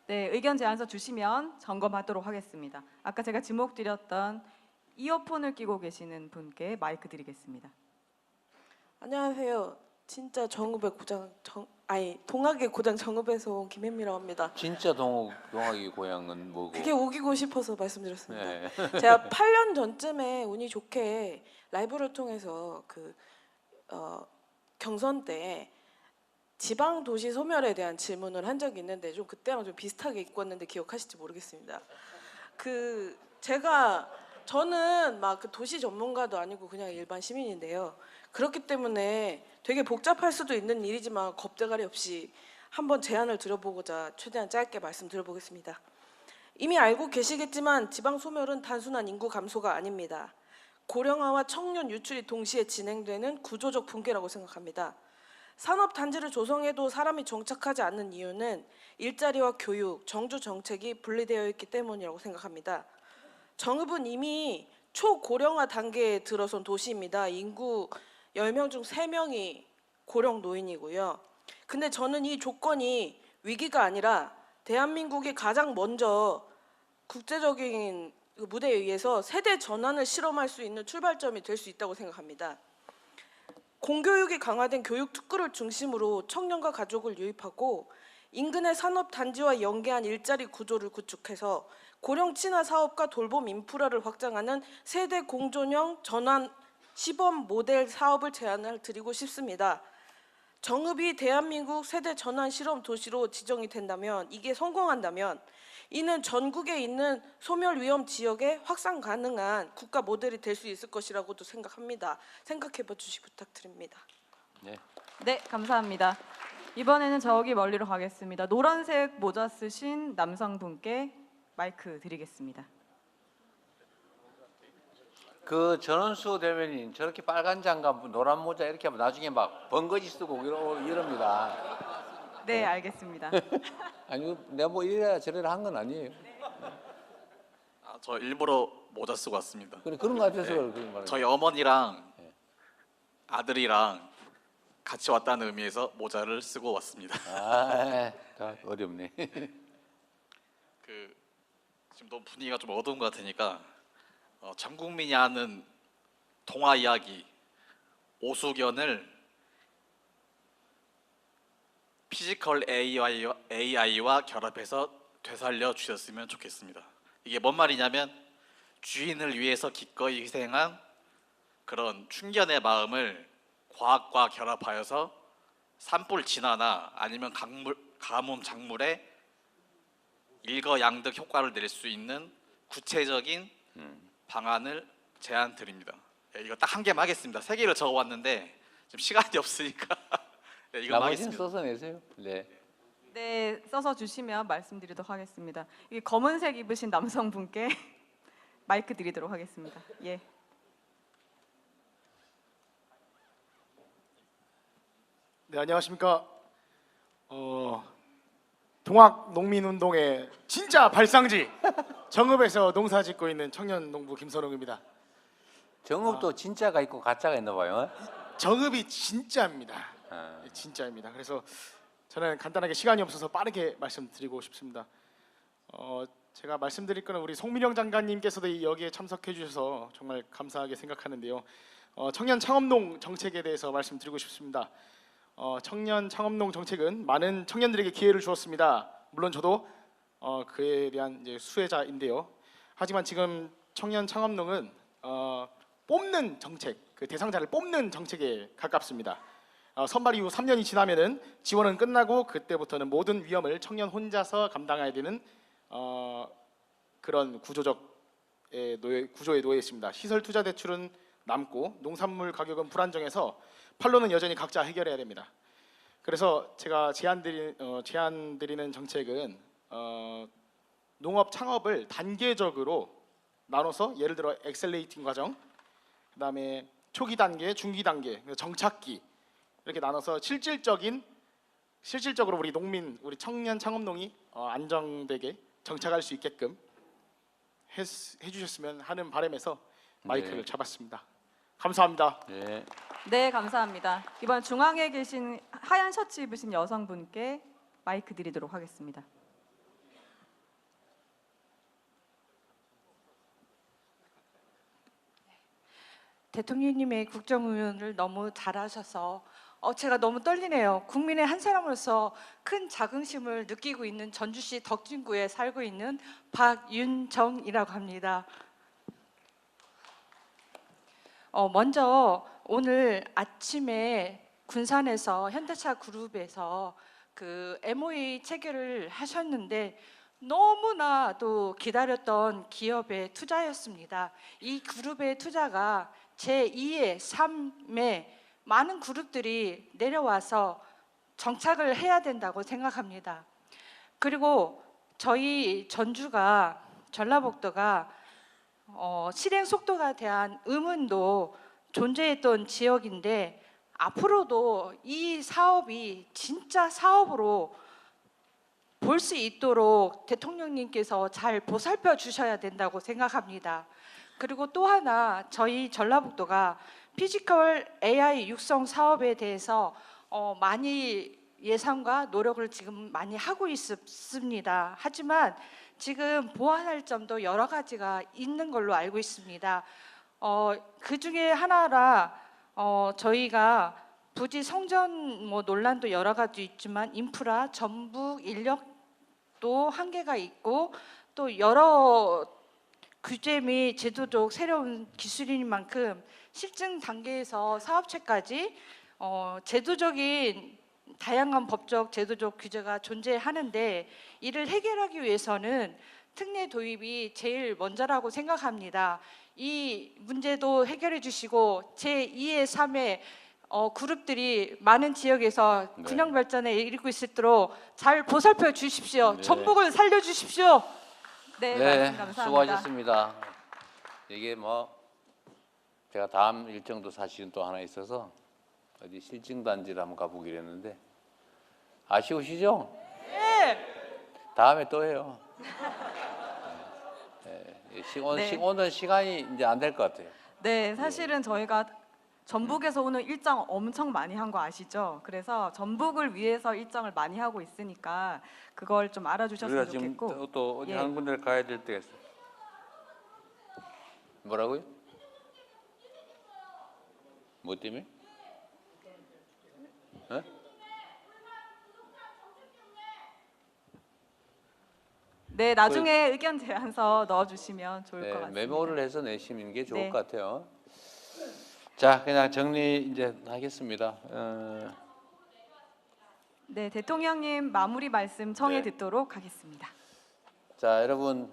네, 의견 제안서 주시면 점검하도록 하겠습니다. 아까 제가 지목 드렸던 이어폰을 끼고 계시는 분께 마이크 드리겠습니다. 안녕하세요. 진짜 동학의 고장 정읍에서 온 김혜미라고 합니다. 진짜 동학의 고향은 뭐고? 그게 우기고 싶어서 말씀드렸습니다. 네. 제가 8년 전쯤에 운이 좋게 라이브를 통해서 경선 때 지방 도시 소멸에 대한 질문을 한 적이 있는데 좀 그때랑 좀 비슷하게 입고 왔는데 기억하실지 모르겠습니다. 저는 막 그 도시 전문가도 아니고 그냥 일반 시민인데요. 그렇기 때문에 되게 복잡할 수도 있는 일이지만 겁대가리 없이 한번 제안을 드려보고자 최대한 짧게 말씀드려보겠습니다. 이미 알고 계시겠지만 지방 소멸은 단순한 인구 감소가 아닙니다. 고령화와 청년 유출이 동시에 진행되는 구조적 붕괴라고 생각합니다. 산업 단지를 조성해도 사람이 정착하지 않는 이유는 일자리와 교육, 정주 정책이 분리되어 있기 때문이라고 생각합니다. 정읍은 이미 초고령화 단계에 들어선 도시입니다. 인구 10명 중 3명이 고령 노인이고요. 근데 저는 이 조건이 위기가 아니라 대한민국이 가장 먼저 국제적인 무대에 의해서 세대 전환을 실험할 수 있는 출발점이 될 수 있다고 생각합니다. 공교육이 강화된 교육 특구를 중심으로 청년과 가족을 유입하고 인근의 산업 단지와 연계한 일자리 구조를 구축해서 고령 친화 사업과 돌봄 인프라를 확장하는 세대 공존형 전환 시범 모델 사업을 제안을 드리고 싶습니다. 정읍이 대한민국 세대 전환 실험 도시로 지정이 된다면, 이게 성공한다면 이는 전국에 있는 소멸 위험 지역에 확산 가능한 국가 모델이 될 수 있을 것이라고도 생각합니다. 생각해봐 주시 부탁드립니다. 네. 네, 감사합니다. 이번에는 저기 멀리로 가겠습니다. 노란색 모자 쓰신 남성분께 마이크 드리겠습니다. 그 전원수 대변인 저렇게 빨간 장갑, 노란 모자 이렇게 하면 나중에 막 번거지 쓰고 이럽니다. 네, 알겠습니다. 아니 내가 뭐 이래라 저래라 한 건 아니에요. 저 일부러 모자 쓰고 왔습니다. 그런 거 같아서 네. 그런 말이에요. 저희 어머니랑 아들이랑 같이 왔다는 의미에서 모자를 쓰고 왔습니다. 다 어렵네. 지금 너무 분위기가 좀 어두운 것 같으니까 전 국민이 아는 동화 이야기 오수견을 피지컬 AI와 결합해서 되살려 주셨으면 좋겠습니다. 이게 뭔 말이냐면 주인을 위해서 기꺼이 희생한 그런 충견의 마음을 과학과 결합하여서 산불 진화나 아니면 가뭄 작물에 일거양득 효과를 낼 수 있는 구체적인 방안을 제안 드립니다. 이거 딱 한 개만 하겠습니다. 3개를 적어왔는데 지금 시간이 없으니까 이거 나머지는 하겠습니다. 써서 내세요. 네. 네, 써서 주시면 말씀드리도록 하겠습니다. 이 검은색 입으신 남성분께 마이크 드리도록 하겠습니다. 예. 네, 안녕하십니까. 동학농민운동의 진짜 발상지 정읍에서 농사짓고 있는 청년농부 김선웅입니다. 정읍도 진짜가 있고 가짜가 있나 봐요. 정읍이 진짜입니다. 진짜입니다. 그래서 저는 간단하게 시간이 없어서 빠르게 말씀드리고 싶습니다. 제가 말씀드릴 거는 우리 송민영 장관님께서도 여기에 참석해 주셔서 정말 감사하게 생각하는데요. 청년 창업농 정책에 대해서 말씀드리고 싶습니다. 청년 창업농 정책은 많은 청년들에게 기회를 주었습니다. 물론 저도 그에 대한 이제 수혜자인데요. 하지만 지금 청년 창업농은 뽑는 정책, 그 대상자를 뽑는 정책에 가깝습니다. 선발 이후 3년이 지나면은 지원은 끝나고 그때부터는 모든 위험을 청년 혼자서 감당해야 되는 그런 구조에 놓여 있습니다. 시설 투자 대출은 남고 농산물 가격은 불안정해서 판로는 여전히 각자 해결해야 됩니다. 그래서 제가 제안드리는 정책은 농업 창업을 단계적으로 나눠서 예를 들어 엑셀레이팅 과정, 그다음에 초기 단계, 중기 단계, 정착기 이렇게 나눠서 실질적으로 우리 청년 창업농이 안정되게 정착할 수 있게끔 해주셨으면 하는 바람에서 마이크를 네. 잡았습니다. 감사합니다. 네. 네, 감사합니다. 이번 중앙에 계신 하얀 셔츠 입으신 여성분께 마이크 드리도록 하겠습니다. 대통령님의 국정운영을 너무 잘하셔서 제가 너무 떨리네요. 국민의 한 사람으로서 큰 자긍심을 느끼고 있는 전주시 덕진구에 살고 있는 박윤정이라고 합니다. 먼저 오늘 아침에 군산에서 현대차 그룹에서 그 MOA 체결을 하셨는데 너무나도 기다렸던 기업의 투자였습니다. 이 그룹의 투자가 제2의 3의 많은 그룹들이 내려와서 정착을 해야 된다고 생각합니다. 그리고 저희 전주가 전라북도가 실행 속도에 대한 의문도 존재했던 지역인데 앞으로도 이 사업이 진짜 사업으로 볼 수 있도록 대통령님께서 잘 보살펴 주셔야 된다고 생각합니다. 그리고 또 하나 저희 전라북도가 피지컬 AI 육성 사업에 대해서 많이 예산과 노력을 지금 많이 하고 있습니다. 하지만 지금 보완할 점도 여러 가지가 있는 걸로 알고 있습니다. 그 중에 하나라 저희가 부지 성전 논란도 여러 가지 있지만 인프라, 전북 인력도 한계가 있고 또 여러 규제 및 제도적 새로운 기술인 만큼 실증 단계에서 사업체까지 제도적인 다양한 법적, 제도적 규제가 존재하는데 이를 해결하기 위해서는 특례 도입이 제일 먼저라고 생각합니다. 이 문제도 해결해 주시고 제2의 3의 그룹들이 많은 지역에서 네. 균형 발전에 이르고 있도록 잘 보살펴 주십시오. 네. 전북을 살려 주십시오. 네, 네, 말씀 감사합니다. 수고하셨습니다. 이게 제가 다음 일정도 사실은 또 하나 있어서 어디 실증단지를 한번 가보기로 했는데 아쉬우시죠? 네. 다음에 또 해요. 네. 오늘 시간이 이제 안 될 것 같아요. 네, 사실은 저희가 전북에서 오늘 일정 엄청 많이 한 거 아시죠? 그래서 전북을 위해서 일정을 많이 하고 있으니까 그걸 좀 알아주셨으면 우리가 지금 좋겠고. 또 어디 예. 한 군데를 가야 될 때가 있어요. 뭐라고요? 뭐 때문에? 네, 나중에 의견 제안서 넣어주시면 좋을 것 같습니다. 메모를 해서 내시는 게 좋을 네. 것 같아요. 자, 그냥 정리 이제 하겠습니다. 네, 대통령님 마무리 말씀 청해 네. 듣도록 하겠습니다. 자, 여러분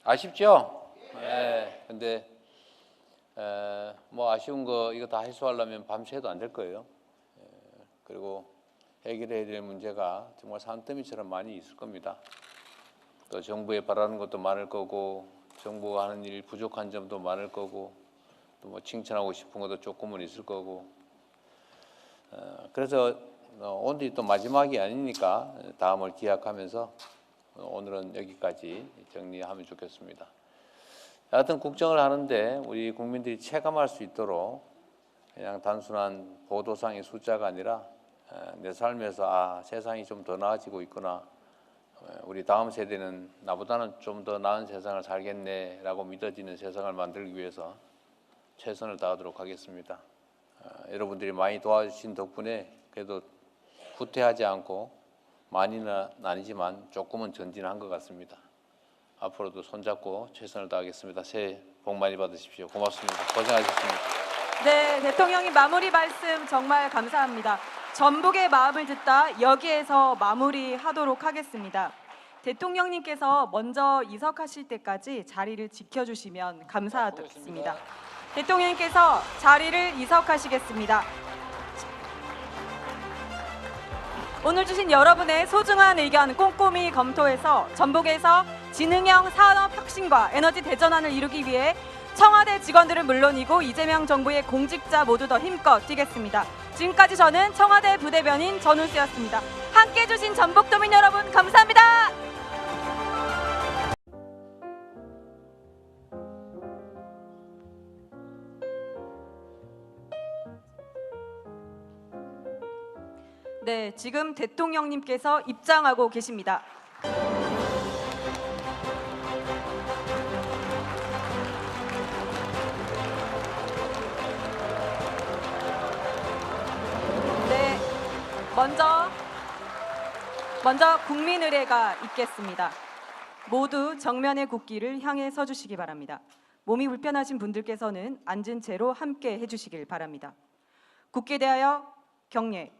아쉽죠? 네. 근데 아쉬운 거 이거 다 해소하려면 밤새도 안 될 거예요. 그리고 해결해야 될 문제가 정말 산더미처럼 많이 있을 겁니다. 또 정부에 바라는 것도 많을 거고, 정부가 하는 일 부족한 점도 많을 거고, 또 칭찬하고 싶은 것도 조금은 있을 거고. 그래서 오늘이 또 마지막이 아니니까 다음을 기약하면서 오늘은 여기까지 정리하면 좋겠습니다. 하여튼 국정을 하는데 우리 국민들이 체감할 수 있도록 그냥 단순한 보도상의 숫자가 아니라 내 삶에서 세상이 좀 더 나아지고 있구나, 우리 다음 세대는 나보다는 좀 더 나은 세상을 살겠네라고 믿어지는 세상을 만들기 위해서 최선을 다하도록 하겠습니다. 여러분들이 많이 도와주신 덕분에 그래도 후퇴하지 않고 많이는 아니지만 조금은 전진한 것 같습니다. 앞으로도 손잡고 최선을 다하겠습니다. 새해 복 많이 받으십시오. 고맙습니다. 고생하셨습니다. 네, 대통령님 마무리 말씀 정말 감사합니다. 전북의 마음을 듣다 여기에서 마무리하도록 하겠습니다. 대통령님께서 먼저 이석하실 때까지 자리를 지켜주시면 감사하겠습니다. 대통령님께서 자리를 이석하시겠습니다. 오늘 주신 여러분의 소중한 의견 꼼꼼히 검토해서 전북에서 지능형 산업 혁신과 에너지 대전환을 이루기 위해 청와대 직원들은 물론이고 이재명 정부의 공직자 모두 더 힘껏 뛰겠습니다. 지금까지 저는 청와대 부대변인 전운수였습니다. 함께해 주신 전북도민 여러분 감사합니다. 네, 지금 대통령님께서 입장하고 계십니다. 먼저 국민의례가 있겠습니다. 모두 정면의 국기를 향해 서주시기 바랍니다. 몸이 불편하신 분들께서는 앉은 채로 함께 해주시길 바랍니다. 국기에 대하여 경례.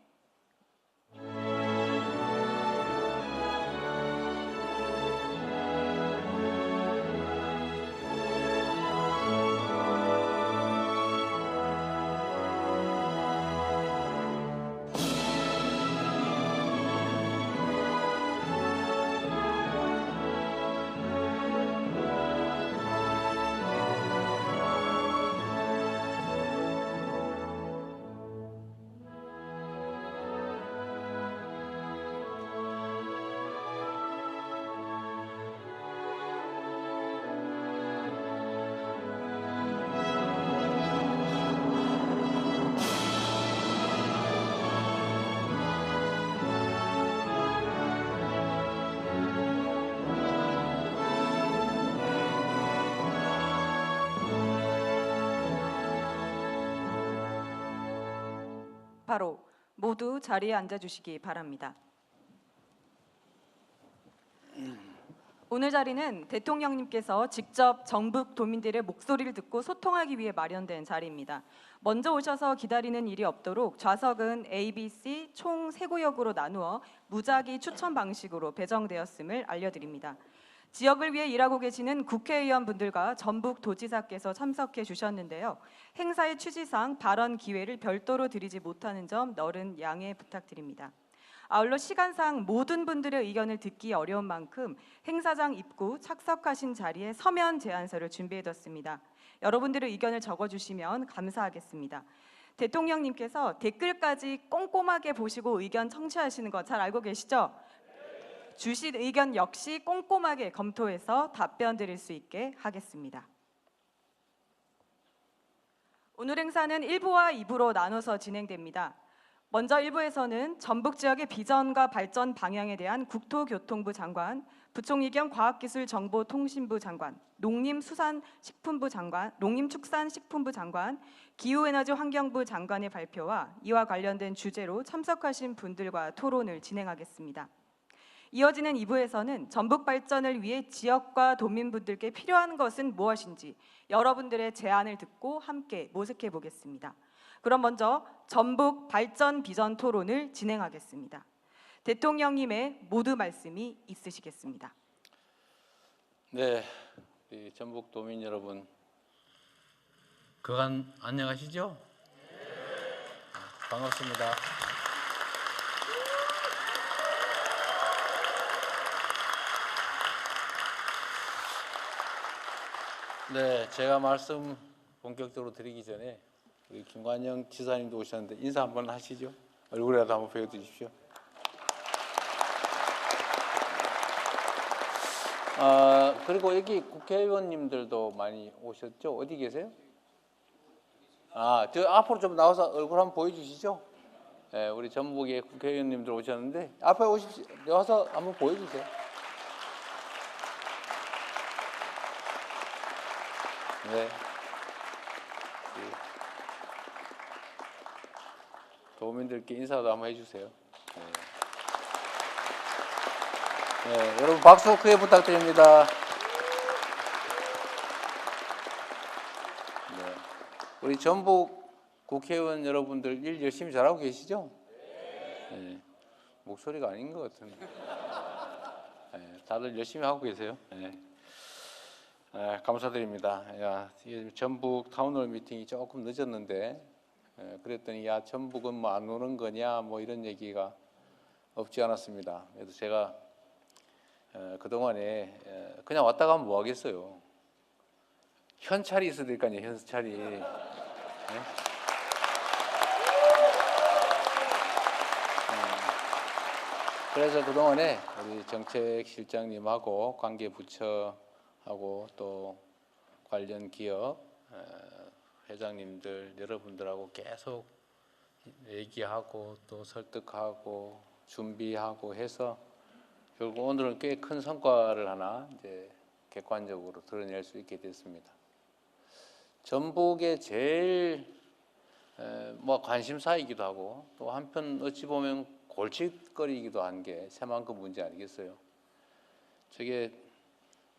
바로 모두 자리에 앉아주시기 바랍니다. 오늘 자리는 대통령님께서 직접 전북 도민들의 목소리를 듣고 소통하기 위해 마련된 자리입니다. 먼저 오셔서 기다리는 일이 없도록 좌석은 A, B, C 총 3구역으로 나누어 무작위 추천 방식으로 배정되었음을 알려드립니다. 지역을 위해 일하고 계시는 국회의원분들과 전북도지사께서 참석해 주셨는데요. 행사의 취지상 발언 기회를 별도로 드리지 못하는 점 너른 양해 부탁드립니다. 아울러 시간상 모든 분들의 의견을 듣기 어려운 만큼 행사장 입구 착석하신 자리에 서면 제안서를 준비해뒀습니다. 여러분들의 의견을 적어주시면 감사하겠습니다. 대통령님께서 댓글까지 꼼꼼하게 보시고 의견 청취하시는 거 잘 알고 계시죠? 주신 의견 역시 꼼꼼하게 검토해서 답변 드릴 수 있게 하겠습니다. 오늘 행사는 1부와 2부로 나눠서 진행됩니다. 먼저 1부에서는 전북 지역의 비전과 발전 방향에 대한 국토교통부 장관, 부총리 겸 과학기술정보통신부 장관, 농림축산식품부 장관, 기후에너지환경부 장관의 발표와 이와 관련된 주제로 참석하신 분들과 토론을 진행하겠습니다. 이어지는 2부에서는 전북 발전을 위해 지역과 도민분들께 필요한 것은 무엇인지 여러분들의 제안을 듣고 함께 모색해 보겠습니다. 그럼 먼저 전북 발전 비전 토론을 진행하겠습니다. 대통령님의 모두 말씀이 있으시겠습니다. 네, 우리 전북 도민 여러분, 그간 안녕하시죠? 반갑습니다. 네, 제가 말씀 본격적으로 드리기 전에 우리 김관영 지사님도 오셨는데 인사 한번 하시죠. 얼굴이라도 한번 보여주십시오. 그리고 여기 국회의원님들도 많이 오셨죠? 어디 계세요? 저 앞으로 좀 나와서 얼굴 한번 보여주시죠. 네, 우리 전북의 국회의원님들 오셨는데 앞에 오십시오. 와서 한번 보여주세요. 네. 도민들께 인사도 한번 해주세요. 네, 여러분 박수 크게 부탁드립니다. 네. 우리 전북 국회의원 여러분들 일 열심히 잘하고 계시죠? 네. 목소리가 아닌 것 같은데. 네, 다들 열심히 하고 계세요. 네. 네, 감사드립니다. 전북 타운홀 미팅이 조금 늦었는데 그랬더니 전북은 뭐 안 오는 거냐 뭐 이런 얘기가 없지 않았습니다. 그래서 제가 그동안에 그냥 왔다 가면 뭐 하겠어요. 현찰이 있어야 될 거 아니에요. 현찰이. 네? 그래서 그동안에 우리 정책실장님하고 관계부처하고 또 관련 기업 회장님들 여러분들하고 계속 얘기하고 또 설득하고 준비하고 해서 결국 오늘은 꽤 큰 성과를 하나 이제 객관적으로 드러낼 수 있게 됐습니다. 전북의 제일 뭐 관심사이기도 하고 또 한편 어찌 보면 골칫거리이기도 한 게 새만금 문제 아니겠어요? 저게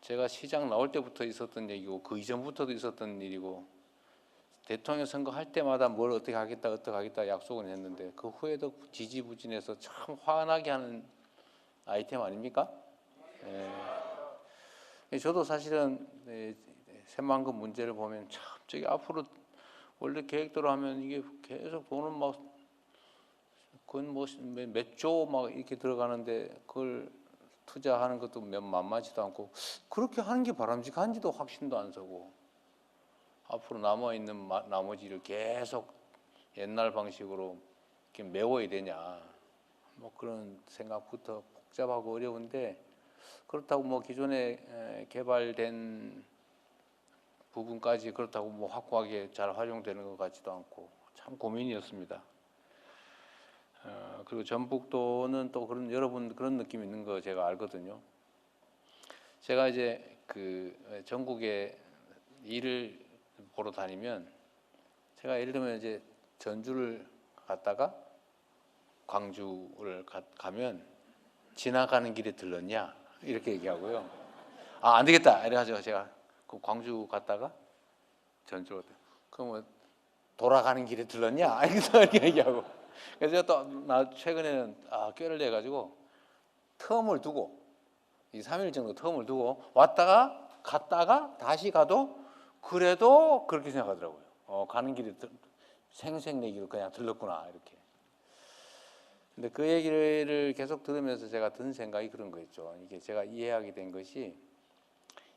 제가 시장 나올 때부터 있었던 얘기고 그 이전부터도 있었던 일이고 대통령 선거 할 때마다 뭘 어떻게 하겠다 약속은 했는데 그 후에도 지지부진해서 참 화나게 하는 아이템 아닙니까? 저도 사실은 새만금 문제를 보면 참 저게 앞으로 원래 계획대로 하면 이게 계속 돈은 막 그건 뭐 몇 조 막 이렇게 들어가는데 그걸 투자하는 것도 만만치도 않고 그렇게 하는 게 바람직한지도 확신도 안 서고 앞으로 남아있는 나머지를 계속 옛날 방식으로 이렇게 메워야 되냐 뭐 그런 생각부터 복잡하고 어려운데 그렇다고 뭐 기존에 개발된 부분까지 그렇다고 뭐 확고하게 잘 활용되는 것 같지도 않고 참 고민이었습니다. 그리고 전북도는 또 그런 여러분 그런 느낌 있는 거 제가 알거든요. 제가 이제 그 전국에 일을 보러 다니면 제가 예를 들면 이제 전주를 갔다가 광주를 가면 지나가는 길에 들렀냐 이렇게 얘기하고요. 아, 안 되겠다 이래가지고 제가 그 광주 갔다가 전주로 그러면 돌아가는 길에 들렀냐 이렇게 얘기하고 그래서 제가 또 최근에는 꾀를 내 가지고 텀을 두고 2, 3일 정도 텀을 두고 왔다가 갔다가 다시 가도 그래도 그렇게 생각하더라고요. 가는 길에 생색내기로 그냥 들렀구나 이렇게. 근데 그 얘기를 계속 들으면서 제가 든 생각이 그런 거였죠. 이게 제가 이해하게 된 것이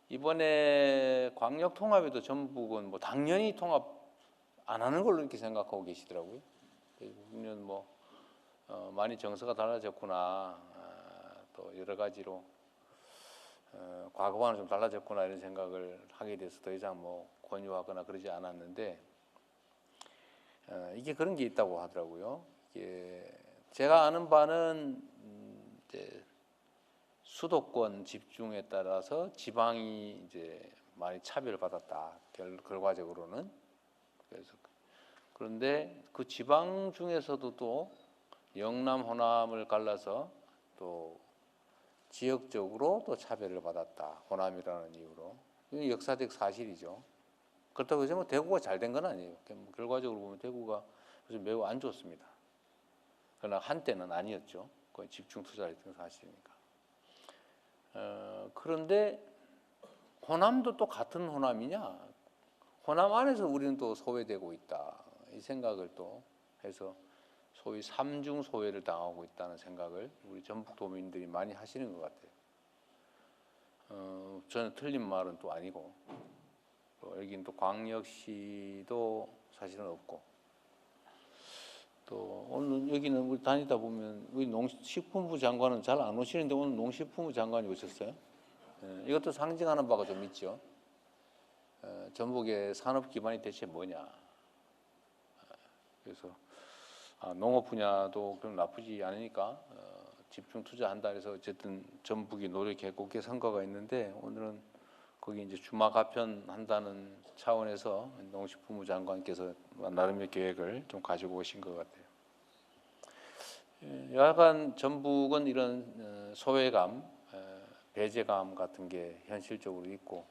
이번에 광역 통합에도 전북은 뭐 당연히 통합 안 하는 걸로 이렇게 생각하고 계시더라고요. 우리는 뭐 많이 정서가 달라졌구나, 또 여러 가지로 과거와는 좀 달라졌구나 이런 생각을 하게 돼서 더 이상 뭐 권유하거나 그러지 않았는데 이게 그런 게 있다고 하더라고요. 이게 제가 아는 바는 이제 수도권 집중에 따라서 지방이 이제 많이 차별받았다. 결과적으로는. 그래서 그런데 그 지방 중에서도 또 영남, 호남을 갈라서 또 지역적으로 또 차별을 받았다. 호남이라는 이유로. 이건 역사적 사실이죠. 그렇다고 해서 뭐 대구가 잘 된 건 아니에요. 결과적으로 보면 대구가 매우 안 좋습니다. 그러나 한때는 아니었죠. 거의 집중 투자를 했던 사실이니까. 그런데 호남도 또 같은 호남이냐? 호남 안에서 우리는 또 소외되고 있다. 이 생각을 또 해서 소위 삼중 소외를 당하고 있다는 생각을 우리 전북도민들이 많이 하시는 것 같아요. 저는 틀린 말은 또 아니고 또 여기는 또 광역시도 사실은 없고 또 오늘 여기는 우리 다니다 보면 우리 농식품부 장관은 잘 안 오시는데 오늘 농식품부 장관이 오셨어요. 이것도 상징하는 바가 좀 있죠. 전북의 산업 기반이 대체 뭐냐. 그래서 농업 분야도 그럼 나쁘지 않으니까 집중 투자한다 해서 어쨌든 전북이 노력했고 그게 성과가 있는데 오늘은 거기 이제 주마 가편한다는 차원에서 농식품부 장관께서 나름의 계획을 좀 가지고 오신 것 같아요. 여하간 전북은 이런 소외감, 배제감 같은 게 현실적으로 있고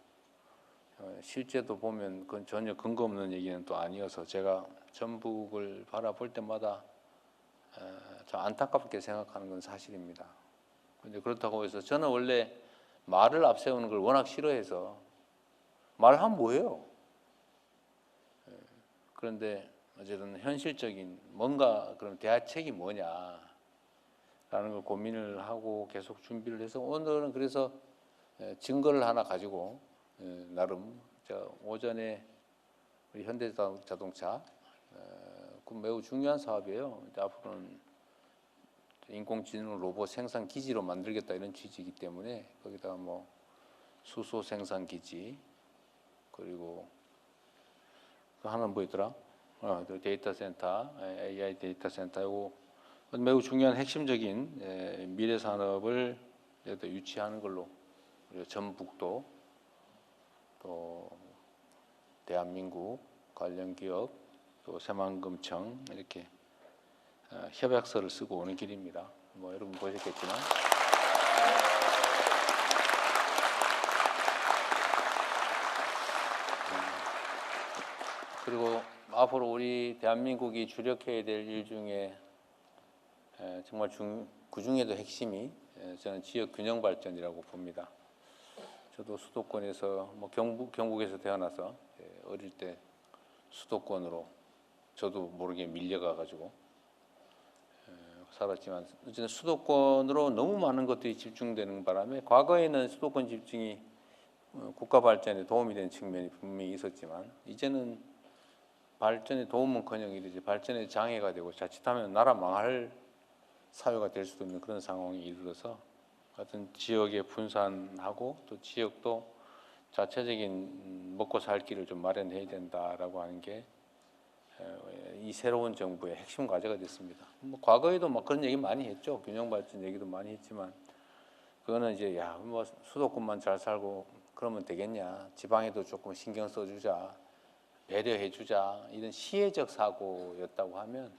실제도 보면 그건 전혀 근거 없는 얘기는 또 아니어서 제가 전북을 바라볼 때마다 참 안타깝게 생각하는 건 사실입니다. 그런데 그렇다고 해서 저는 원래 말을 앞세우는 걸 워낙 싫어해서 말하면 뭐예요? 그런데 어쨌든 현실적인 뭔가 그런 대화책이 뭐냐라는 걸 고민을 하고 계속 준비를 해서 오늘은 그래서 증거를 하나 가지고 나름 제가 오전에 우리 현대자동차 그 매우 중요한 사업이에요. 앞으로는 인공지능 로봇 생산 기지로 만들겠다 이런 취지이기 때문에 거기다가 뭐 수소 생산 기지 그리고 그 하나는 뭐였더라? 데이터 센터, AI 데이터 센터 이거 매우 중요한 핵심적인 미래 산업을 유치하는 걸로 우리가 전북도 또 대한민국 관련 기업 또 새만금청 이렇게 협약서를 쓰고 오는 길입니다. 뭐 여러분 보셨겠지만. 그리고 앞으로 우리 대한민국이 주력해야 될 일 중에 정말 그 중에도 핵심이 저는 지역 균형 발전이라고 봅니다. 저도 수도권에서 뭐 경북에서 태어나서 어릴 때 수도권으로 저도 모르게 밀려가 가지고 살았지만 어쨌든 수도권으로 너무 많은 것들이 집중되는 바람에 과거에는 수도권 집중이 국가 발전에 도움이 되는 측면이 분명히 있었지만 이제는 발전에 도움은커녕 이르지 발전에 장애가 되고 자칫하면 나라 망할 사회가 될 수도 있는 그런 상황이 이르러서 같은 지역에 분산하고 또 지역도 자체적인 먹고 살 길을 좀 마련해야 된다라고 하는 게 이 새로운 정부의 핵심 과제가 됐습니다. 뭐 과거에도 막 그런 얘기 많이 했죠. 균형 발전 얘기도 많이 했지만 그거는 이제 야 뭐 수도권만 잘 살고 그러면 되겠냐? 지방에도 조금 신경 써주자, 배려해주자 이런 시혜적 사고였다고 하면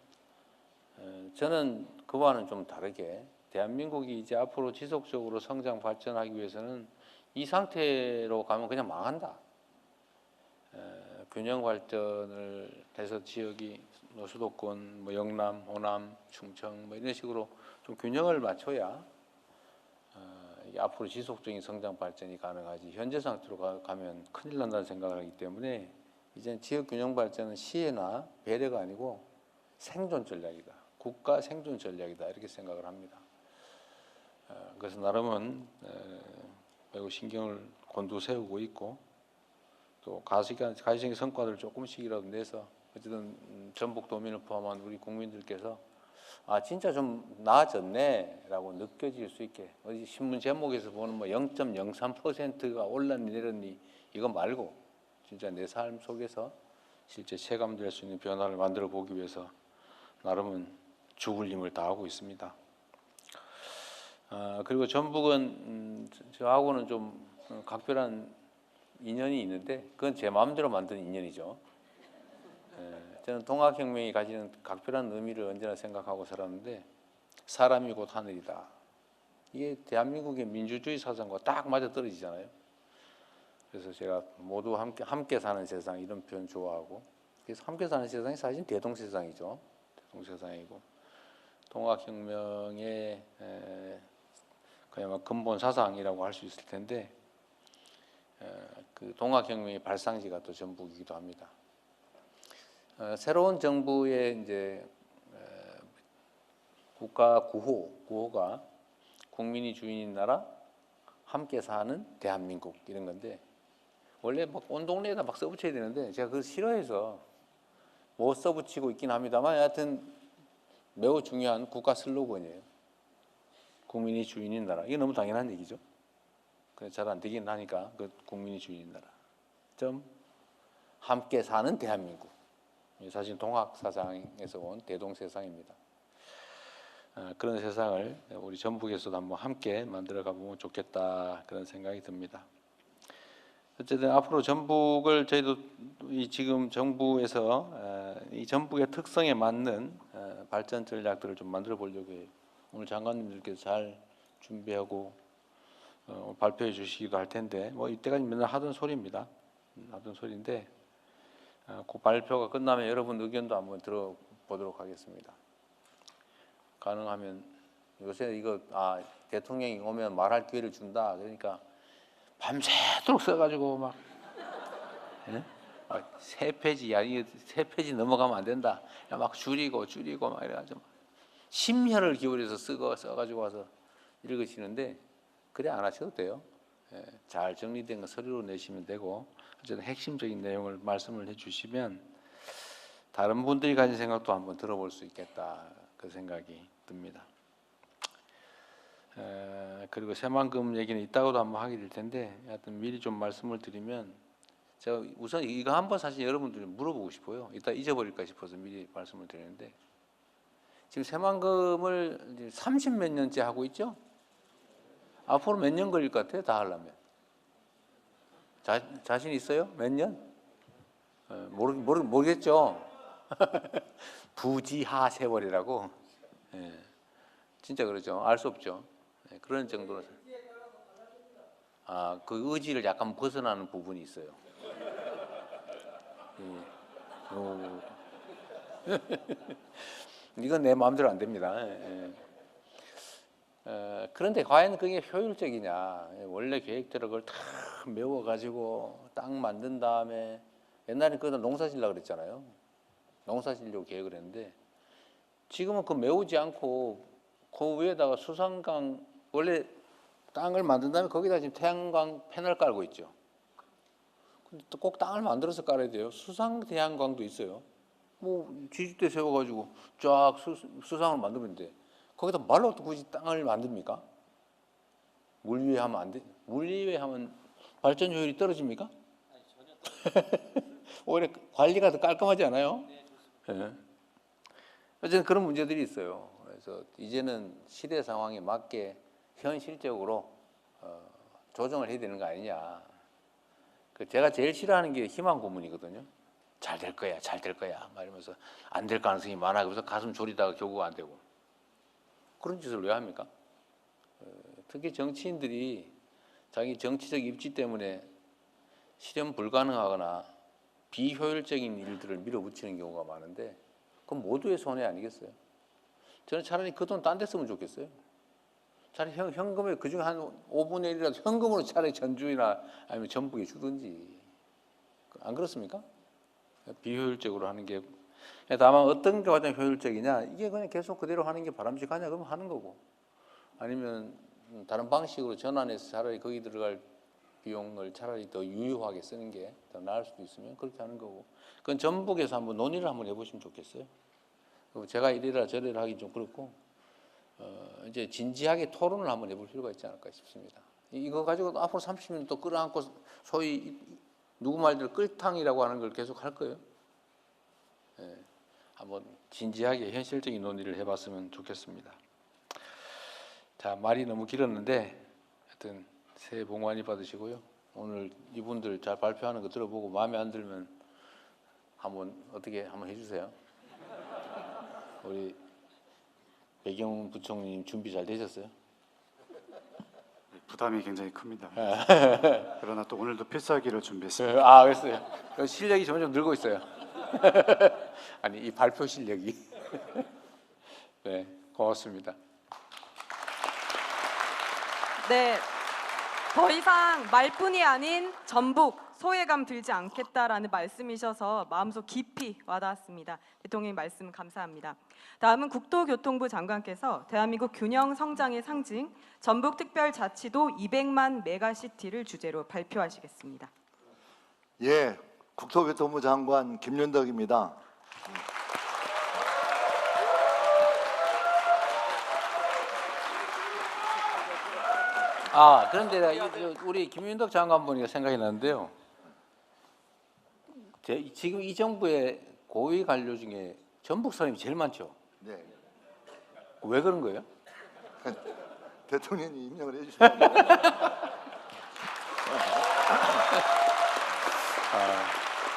저는 그와는 좀 다르게 대한민국이 이제 앞으로 지속적으로 성장 발전하기 위해서는 이 상태로 가면 그냥 망한다. 균형 발전을 해서 지역이 수도권, 뭐 영남, 호남, 충청 뭐 이런 식으로 좀 균형을 맞춰야 이게 앞으로 지속적인 성장 발전이 가능하지. 현재 상태로 가면 큰일 난다는 생각을 하기 때문에 이제 지역 균형 발전은 시혜나 배려가 아니고 생존 전략이다. 국가 생존 전략이다. 이렇게 생각을 합니다. 그래서 나름은 매우 신경을 곤두세우고 있고 또 가시적인 성과를 조금씩이라도 내서 어쨌든 전북도민을 포함한 우리 국민들께서 아 진짜 좀 나아졌네라고 느껴질 수 있게 어디 신문 제목에서 보는 뭐 0.03%가 올랐니 내렸니 이거 말고 진짜 내 삶 속에서 실제 체감될 수 있는 변화를 만들어 보기 위해서 나름은 죽을 힘을 다하고 있습니다. 그리고 전북은 저하고는 좀 각별한 인연이 있는데 그건 제 마음대로 만든 인연이죠. 저는 동학혁명이 가지는 각별한 의미를 언제나 생각하고 살았는데 사람이 곧 하늘이다. 이게 대한민국의 민주주의 사상과 딱 맞아 떨어지잖아요. 그래서 제가 모두 함께 사는 세상 이런 표현 좋아하고 그래서 함께 사는 세상이 사실 대동세상이죠. 대동세상이고 동학혁명의 그야말로 근본 사상이라고 할 수 있을 텐데 그 동학혁명의 발상지가 또 전북이기도 합니다. 새로운 정부의 이제 국가 구호가 국민이 주인인 나라, 함께 사는 대한민국 이런 건데 원래 막 온 동네에다 막 써붙여야 되는데 제가 그걸 싫어해서 못 써붙이고 있긴 합니다만 하여튼 매우 중요한 국가 슬로건이에요. 국민이 주인인 나라. 이게 너무 당연한 얘기죠. 잘 안 되긴 하니까 그 국민이 주인인 나라. 점 함께 사는 대한민국. 사실 동학 사상에서 온 대동세상입니다. 그런 세상을 우리 전북에서도 한번 함께 만들어가 보면 좋겠다 그런 생각이 듭니다. 어쨌든 앞으로 전북을 저희도 이 지금 정부에서 이 전북의 특성에 맞는 발전 전략들을 좀 만들어 보려고 해요. 오늘 장관님들께서 잘 준비하고 발표해 주시기도 할 텐데 뭐 이때까지 맨날 하던 소리입니다. 하던 소리인데 그 발표가 끝나면 여러분 의견도 한번 들어보도록 하겠습니다. 가능하면 요새 이거 대통령이 오면 말할 기회를 준다 그러니까 밤새도록 써가지고 막 세 페이지 아니 세 페이지 넘어가면 안 된다. 막 줄이고 막 이래가지고 심혈을 기울여서 써가지고 와서 읽으시는데 그래 안 하셔도 돼요. 잘 정리된 거 서류로 내시면 되고 어쨌든 핵심적인 내용을 말씀을 해주시면 다른 분들이 가진 생각도 한번 들어볼 수 있겠다 그 생각이 듭니다. 그리고 새만금 얘기는 이따가도 한번 하게 될 텐데 하여튼 미리 좀 말씀을 드리면 제가 우선 이거 한번 사실 여러분들이 물어보고 싶어요. 이따 잊어버릴까 싶어서 미리 말씀을 드리는데 지금 새만금을 30몇 년째 하고 있죠? 앞으로 몇 년 걸릴 것 같아요? 다 하려면 자신 있어요? 몇 년? 모르겠죠? 부지하 세월이라고. 예, 진짜 그러죠. 알 수 없죠. 예, 그런 정도로. 그 의지를 약간 벗어나는 부분이 있어요. 이건 내 마음대로 안 됩니다. 예. 그런데 과연 그게 효율적이냐? 원래 계획대로 그걸 다 메워가지고 땅 만든 다음에 옛날에 그거 농사 지으려고 그랬잖아요. 농사 지으려고 계획을 했는데 지금은 그 메우지 않고 그 위에다가 수상강 원래 땅을 만든 다음에 거기다 지금 태양광 패널 깔고 있죠. 근데 또 꼭 땅을 만들어서 깔아야 돼요. 수상 태양광도 있어요. 뭐 지주대 세워가지고 쫙 수상을 만들면 돼. 거기다 말로 또 굳이 땅을 만듭니까? 물 위에 하면 안 돼. 물 위에 하면 발전 효율이 떨어집니까? 아니, 전혀 오히려 관리가 더 깔끔하지 않아요? 네, 좋습니다. 예. 어쨌든 그런 문제들이 있어요. 그래서 이제는 시대 상황에 맞게 현실적으로 조정을 해야 되는 거 아니냐. 제가 제일 싫어하는 게 희망 고문이거든요. 잘 될 거야, 잘 될 거야. 막 이러면서 안 될 가능성이 많아. 그래서 가슴 졸이다가 결국 안 되고. 그런 짓을 왜 합니까? 특히 정치인들이 자기 정치적 입지 때문에 실현 불가능하거나 비효율적인 일들을 밀어붙이는 경우가 많은데 그건 모두의 손해 아니겠어요? 저는 차라리 그 돈 딴 데 쓰면 좋겠어요. 차라리 현금에 그중에 한 5분의 1이라도 현금으로 차라리 전주나 아니면 전북에 주든지. 안 그렇습니까? 비효율적으로 하는 게. 다만 어떤 게 가장 효율적이냐, 이게 그냥 계속 그대로 하는 게 바람직하냐, 그러면 하는 거고. 아니면 다른 방식으로 전환해서 차라리 거기 들어갈 비용을 차라리 더 유효하게 쓰는 게 더 나을 수도 있으면 그렇게 하는 거고. 그건 전북에서 한번 논의를 한번 해보시면 좋겠어요. 제가 이래라 저래라 하기 좀 그렇고, 이제 진지하게 토론을 한번 해볼 필요가 있지 않을까 싶습니다. 이거 가지고 앞으로 30년 또 끌어안고 소위 누구 말대로 끌탕이라고 하는 걸 계속 할 거예요. 예, 한번 진지하게 현실적인 논의를 해봤으면 좋겠습니다. 자, 말이 너무 길었는데 하여튼 새해 복 많이 받으시고요. 오늘 이분들 잘 발표하는 거 들어보고 마음에 안 들면 한번 어떻게 한번 해주세요. 우리 배경 부총리님 준비 잘 되셨어요? 부담이 굉장히 큽니다. 그러나 또 오늘도 필살기를 준비했습니다. 그랬어요. 실력이 점점 늘고 있어요. 아니, 이 발표 실력이. 네, 고맙습니다. 네, 더 이상 말뿐이 아닌 전북 소외감 들지 않겠다라는 말씀이셔서 마음속 깊이 와닿았습니다. 대통령님 말씀 감사합니다. 다음은 국토교통부 장관께서 대한민국 균형 성장의 상징 전북특별자치도 200만 메가시티를 주제로 발표하시겠습니다. 예, 국토교통부 장관 김윤덕입니다. 그런데 우리 김윤덕 장관 보니까 생각이 나는데요. 지금 이 정부의 고위 관료 중에 전북 사람이 제일 많죠. 네, 왜 그런 거예요? 대통령이 임명을 해주셨습니다.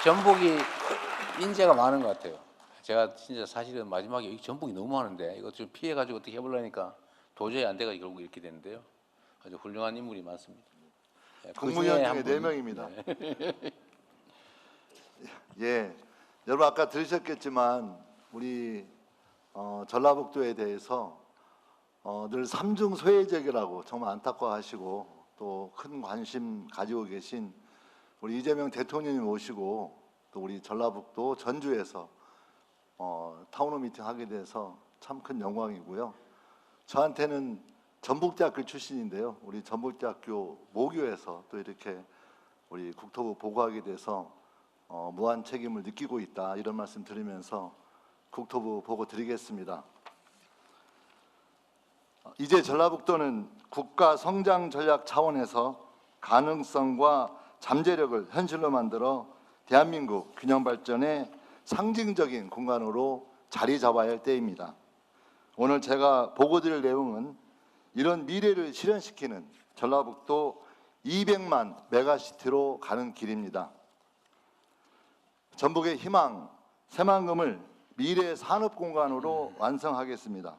전북이 인재가 많은 것 같아요. 제가 진짜 사실은 마지막에 이 전북이 너무 많은데 이거 좀 피해가지고 어떻게 해보려니까 도저히 안 돼가지고 결국 이렇게 되는데요. 아주 훌륭한 인물이 많습니다. 국무위원 중에 4명입니다. 예, 여러분 아까 들으셨겠지만 우리 전라북도에 대해서 늘 삼중 소외적이라고 정말 안타까워하시고 또 큰 관심 가지고 계신 우리 이재명 대통령님 오시고 또 우리 전라북도 전주에서 타운홀 미팅 하게 돼서 참 큰 영광이고요. 저한테는 전북대학교 출신인데요. 우리 전북대학교 모교에서 또 이렇게 우리 국토부 보고하게 돼서 무한 책임을 느끼고 있다 이런 말씀 드리면서 국토부 보고 드리겠습니다. 이제 전라북도는 국가 성장 전략 차원에서 가능성과 잠재력을 현실로 만들어 대한민국 균형 발전의 상징적인 공간으로 자리 잡아야 할 때입니다. 오늘 제가 보고 드릴 내용은 이런 미래를 실현시키는 전라북도 200만 메가시티로 가는 길입니다. 전북의 희망, 새만금을 미래 산업 공간으로 완성하겠습니다.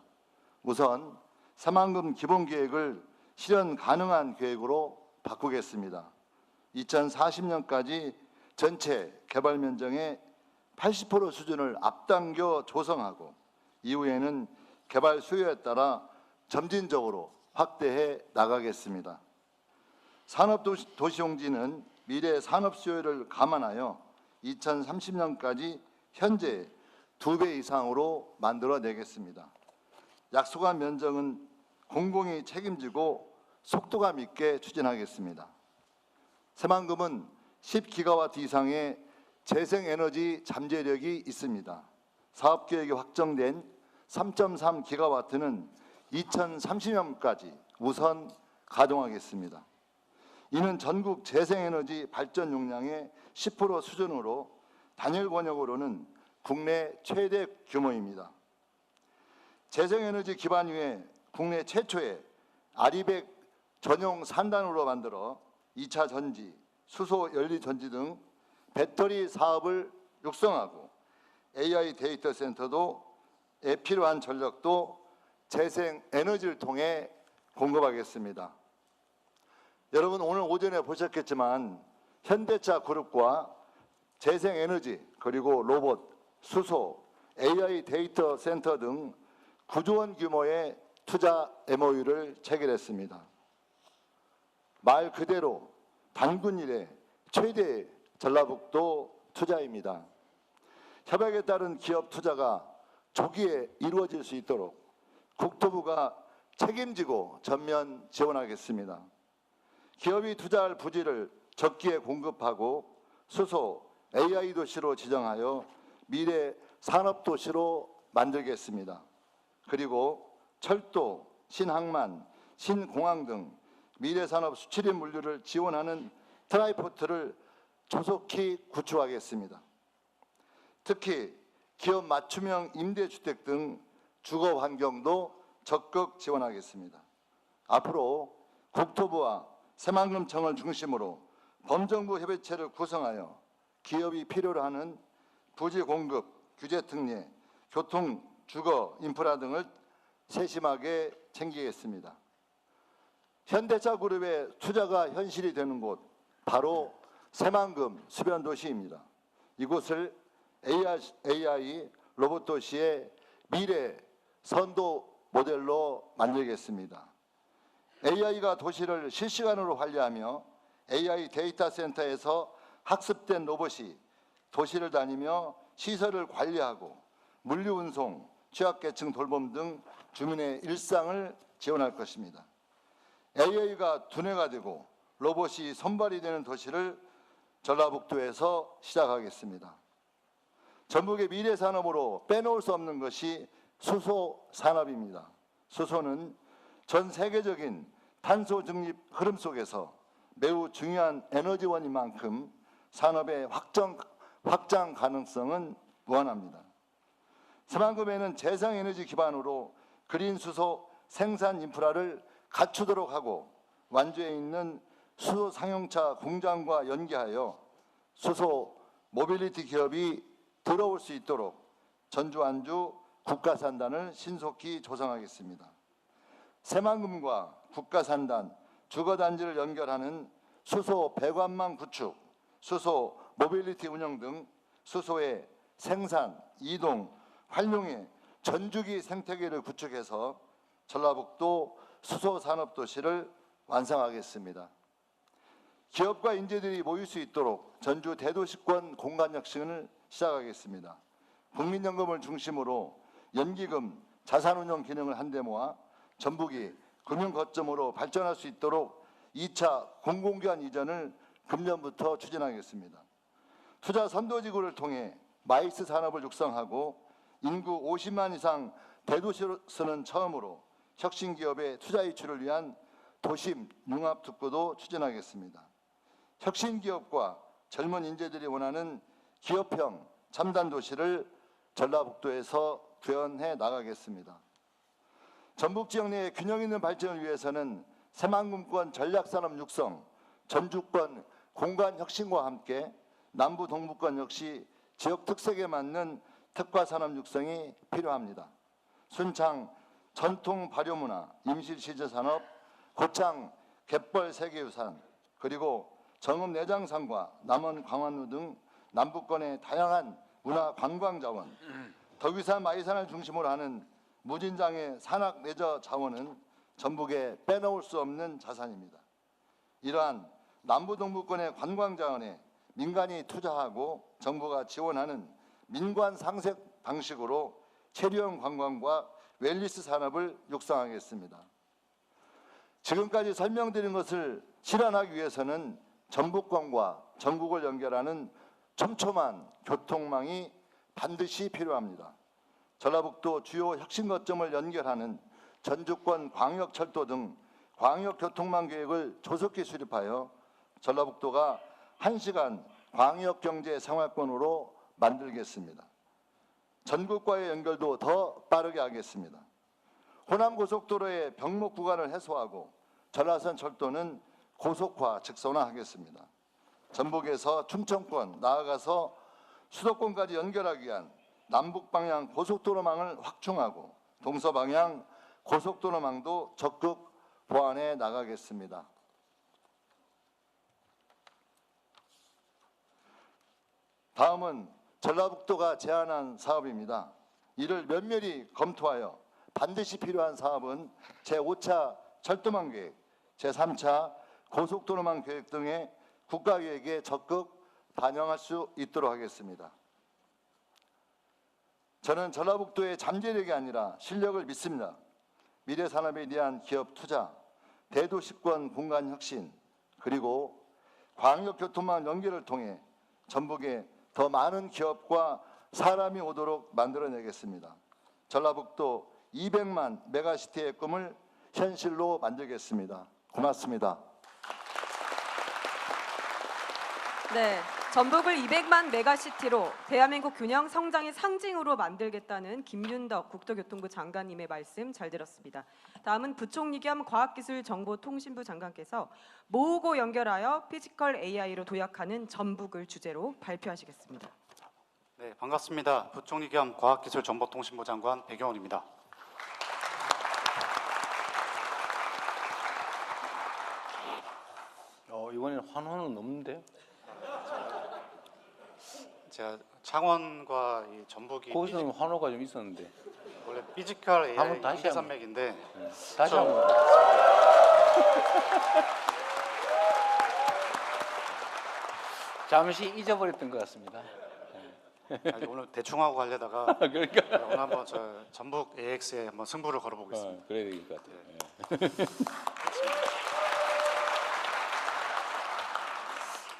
우선 새만금 기본 계획을 실현 가능한 계획으로 바꾸겠습니다. 2040년까지 전체 개발 면적의 80% 수준을 앞당겨 조성하고 이후에는 개발 수요에 따라 점진적으로 확대해 나가겠습니다. 산업도시용지는 미래 산업 수요를 감안하여 2030년까지 현재 2배 이상으로 만들어내겠습니다. 약속한 면적은 공공이 책임지고 속도감 있게 추진하겠습니다. 새만금은 10기가와트 이상의 재생에너지 잠재력이 있습니다. 사업계획이 확정된 3.3기가와트는 2030년까지 우선 가동하겠습니다. 이는 전국 재생에너지 발전 용량의 10% 수준으로 단일 권역으로는 국내 최대 규모입니다. 재생에너지 기반 위에 국내 최초의 아리백 전용 산단으로 만들어 2차 전지, 수소 연료 전지 등 배터리 사업을 육성하고 AI 데이터 센터도 필요한 전력도 재생에너지를 통해 공급하겠습니다. 여러분 오늘 오전에 보셨겠지만 현대차 그룹과 재생에너지 그리고 로봇, 수소, AI 데이터 센터 등 9조 원 규모의 투자 MOU를 체결했습니다. 말 그대로 단군 이래 최대 전라북도 투자입니다. 협약에 따른 기업 투자가 조기에 이루어질 수 있도록 국토부가 책임지고 전면 지원하겠습니다. 기업이 투자할 부지를 적기에 공급하고 수소, AI 도시로 지정하여 미래 산업 도시로 만들겠습니다. 그리고 철도, 신항만, 신공항 등 미래 산업 수출입 물류를 지원하는 트라이포트를 조속히 구축하겠습니다. 특히 기업 맞춤형 임대주택 등 주거 환경도 적극 지원하겠습니다. 앞으로 국토부와 새만금청을 중심으로 범정부 협의체를 구성하여 기업이 필요로 하는 부지 공급, 규제 특례, 교통, 주거, 인프라 등을 세심하게 챙기겠습니다. 현대차 그룹의 투자가 현실이 되는 곳 바로 새만금 수변도시입니다. 이곳을 AI 로봇 도시의 미래 선도 모델로 만들겠습니다. AI가 도시를 실시간으로 관리하며 AI 데이터 센터에서 학습된 로봇이 도시를 다니며 시설을 관리하고 물류 운송, 취약계층 돌봄 등 주민의 일상을 지원할 것입니다. AI가 두뇌가 되고 로봇이 손발이 되는 도시를 전라북도에서 시작하겠습니다. 전북의 미래 산업으로 빼놓을 수 없는 것이 수소 산업입니다. 수소는 전 세계적인 탄소 중립 흐름 속에서 매우 중요한 에너지원인 만큼 산업의 확장 가능성은 무한합니다. 새만금에는 재생에너지 기반으로 그린 수소 생산 인프라를 갖추도록 하고 완주에 있는 수소 상용차 공장과 연계하여 수소 모빌리티 기업이 들어올 수 있도록 전주 안주 국가산단을 신속히 조성하겠습니다. 새만금과 국가산단, 주거단지를 연결하는 수소 배관망 구축, 수소 모빌리티 운영 등 수소의 생산, 이동, 활용의 전주기 생태계를 구축해서 전라북도 수소산업도시를 완성하겠습니다. 기업과 인재들이 모일 수 있도록 전주 대도시권 공간혁신을 시작하겠습니다. 국민연금을 중심으로 연기금, 자산운용 기능을 한데 모아 전북이 금융거점으로 발전할 수 있도록 2차 공공기관 이전을 금년부터 추진하겠습니다. 투자 선도지구를 통해 마이스 산업을 육성하고 인구 50만 이상 대도시로서는 처음으로 혁신기업의 투자 유치를 위한 도심 융합특구도 추진하겠습니다. 혁신기업과 젊은 인재들이 원하는 기업형 첨단도시를 전라북도에서 구현해 나가겠습니다. 전북 지역 내의 균형 있는 발전을 위해서는 새만금권 전략산업 육성, 전주권 공간혁신과 함께 남부 동부권 역시 지역 특색에 맞는 특화 산업 육성이 필요합니다. 순창 전통 발효문화, 임실치즈 산업, 고창 갯벌 세계유산, 그리고 정읍 내장산과 남원 광안루 등 남북권의 다양한 문화 관광 자원, 덕유산 마이산을 중심으로 하는 무진장의 산악 레저 자원은 전북에 빼놓을 수 없는 자산입니다. 이러한 남부동부권의 관광 자원에 민간이 투자하고 정부가 지원하는 민관 상색 방식으로 체류형 관광과 웰니스 산업을 육성하겠습니다. 지금까지 설명드린 것을 실현하기 위해서는 전북권과 전국을 연결하는 촘촘한 교통망이 반드시 필요합니다. 전라북도 주요 혁신 거점을 연결하는 전주권 광역철도 등 광역교통망 계획을 조속히 수립하여 전라북도가 1시간 광역경제생활권으로 만들겠습니다. 전국과의 연결도 더 빠르게 하겠습니다. 호남고속도로의 병목 구간을 해소하고 전라선 철도는 고속화, 직선화하겠습니다. 전북에서 충청권, 나아가서 수도권까지 연결하기 위한 남북방향 고속도로망을 확충하고 동서방향 고속도로망도 적극 보완해 나가겠습니다. 다음은 전라북도가 제안한 사업입니다. 이를 면밀히 검토하여 반드시 필요한 사업은 제5차 철도망 계획, 제3차 고속도로망 계획 등의 국가계획에 적극 반영할 수 있도록 하겠습니다. 저는 전라북도의 잠재력이 아니라 실력을 믿습니다. 미래 산업에 대한 기업 투자, 대도시권 공간 혁신, 그리고 광역교통망 연결을 통해 전북에 더 많은 기업과 사람이 오도록 만들어내겠습니다. 전라북도 200만 메가시티의 꿈을 현실로 만들겠습니다. 고맙습니다. 네, 전북을 200만 메가시티로 대한민국 균형 성장의 상징으로 만들겠다는 김윤덕 국토교통부 장관님의 말씀 잘 들었습니다. 다음은 부총리 겸 과학기술정보통신부 장관께서 모으고 연결하여 피지컬 AI로 도약하는 전북을 주제로 발표하시겠습니다. 네, 반갑습니다. 부총리 겸 과학기술정보통신부 장관 백영훈입니다. 이번에는 환호는 없는데요? 제가 창원과 이 전북이 거기서는 환호가 좀 있었는데. 원래 피지컬 AI 한번 다시 인계산맥인데 다시 한번. 잠시 잊어버렸던 것 같습니다. 아니, 오늘 대충 하고 가려다가 그러니까. 오늘 한번 저 전북 AX에 한번 승부를 걸어보겠습니다. 그래야 될 것 같아요.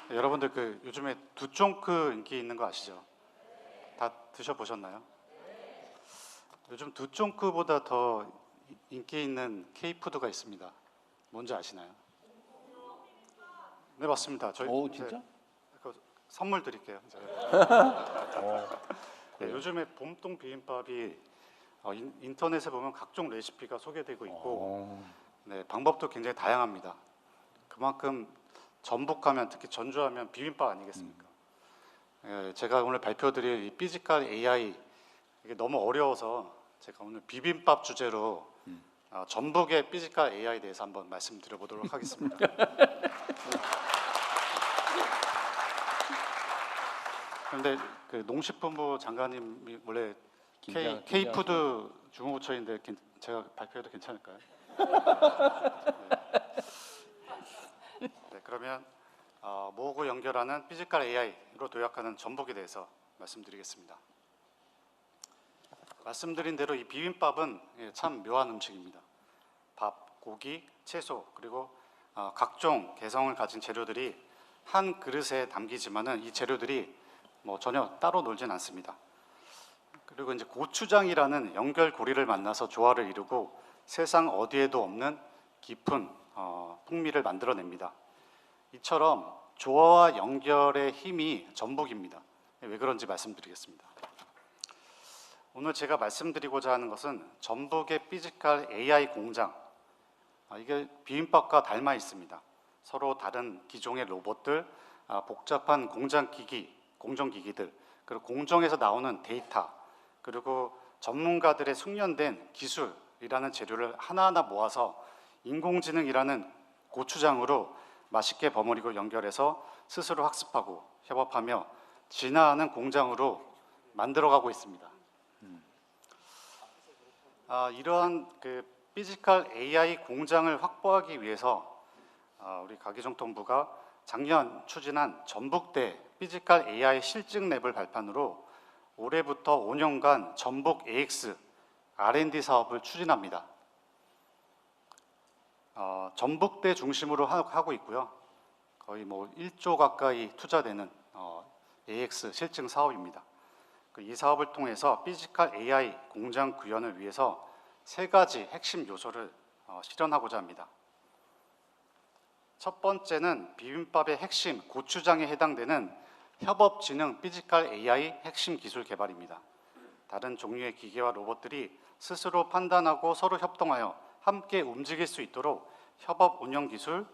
네, 여러분들 그 요즘에 두쫑크 인기 있는 거 아시죠? 다 드셔보셨나요? 요즘 두쫑크보다 더 인기 있는 K푸드가 있습니다. 뭔지 아시나요? 네, 맞습니다. 저희 오, 진짜? 그 선물 드릴게요. 네, 요즘에 봄동 비빔밥이 인터넷에 보면 각종 레시피가 소개되고 있고 네, 방법도 굉장히 다양합니다. 그만큼 전북하면 특히 전주하면 비빔밥 아니겠습니까? 예, 제가 오늘 발표드릴 이 피지컬 AI 이게 너무 어려워서 제가 오늘 비빔밥 주제로 전북의 피지컬 AI에 대해서 한번 말씀드려보도록 하겠습니다. 그런데 그 농식품부 장관님이 원래 K푸드 주무부처인데 제가 발표해도 괜찮을까요? 네, 그러면 모으고 연결하는 피지컬 AI로 도약하는 전북에 대해서 말씀드리겠습니다. 말씀드린 대로 이 비빔밥은 참 묘한 음식입니다. 밥, 고기, 채소 그리고 각종 개성을 가진 재료들이 한 그릇에 담기지만은 이 재료들이 뭐 전혀 따로 놀진 않습니다. 그리고 이제 고추장이라는 연결고리를 만나서 조화를 이루고 세상 어디에도 없는 깊은 풍미를 만들어냅니다. 이처럼 조화와 연결의 힘이 전북입니다. 왜 그런지 말씀드리겠습니다. 오늘 제가 말씀드리고자 하는 것은 전북의 피지컬 AI 공장, 이게 비빔밥과 닮아 있습니다. 서로 다른 기종의 로봇들, 복잡한 공정기기들, 그리고 공정에서 나오는 데이터, 그리고 전문가들의 숙련된 기술이라는 재료를 하나하나 모아서 인공지능이라는 고추장으로 맛있게 버무리고 연결해서 스스로 학습하고 협업하며 진화하는 공장으로 만들어가고 있습니다. 이러한 그 피지컬 AI 공장을 확보하기 위해서 우리 가기정통부가 작년 추진한 전북대 피지컬 AI 실증 랩을 발판으로 올해부터 5년간 전북 AX R&D 사업을 추진합니다. 전북대 중심으로 하고 있고요. 거의 뭐 1조 가까이 투자되는 AX 실증 사업입니다. 이 사업을 통해서 피지컬 AI 공장 구현을 위해서 3가지 핵심 요소를 실현하고자 합니다. 첫 번째는 비빔밥의 핵심 고추장에 해당되는 협업지능 피지컬 AI 핵심 기술 개발입니다. 다른 종류의 기계와 로봇들이 스스로 판단하고 서로 협동하여 함께 움직일 수 있도록 협업 운영 기술,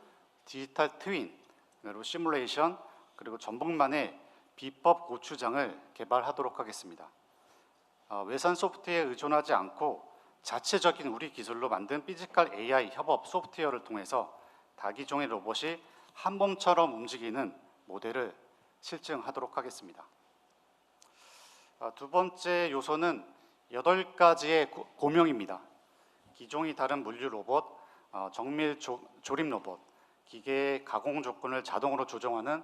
디지털 트윈, 그리고 시뮬레이션, 그리고 전북만의 비법 고추장을 개발하도록 하겠습니다. 외산 소프트웨어에 의존하지 않고 자체적인 우리 기술로 만든 피지컬 AI 협업 소프트웨어를 통해서 다기종의 로봇이 한 몸처럼 움직이는 모델을 실증하도록 하겠습니다. 두 번째 요소는 8가지의 고명입니다. 기종이 다른 물류 로봇, 정밀 조립 로봇, 기계의 가공 조건을 자동으로 조정하는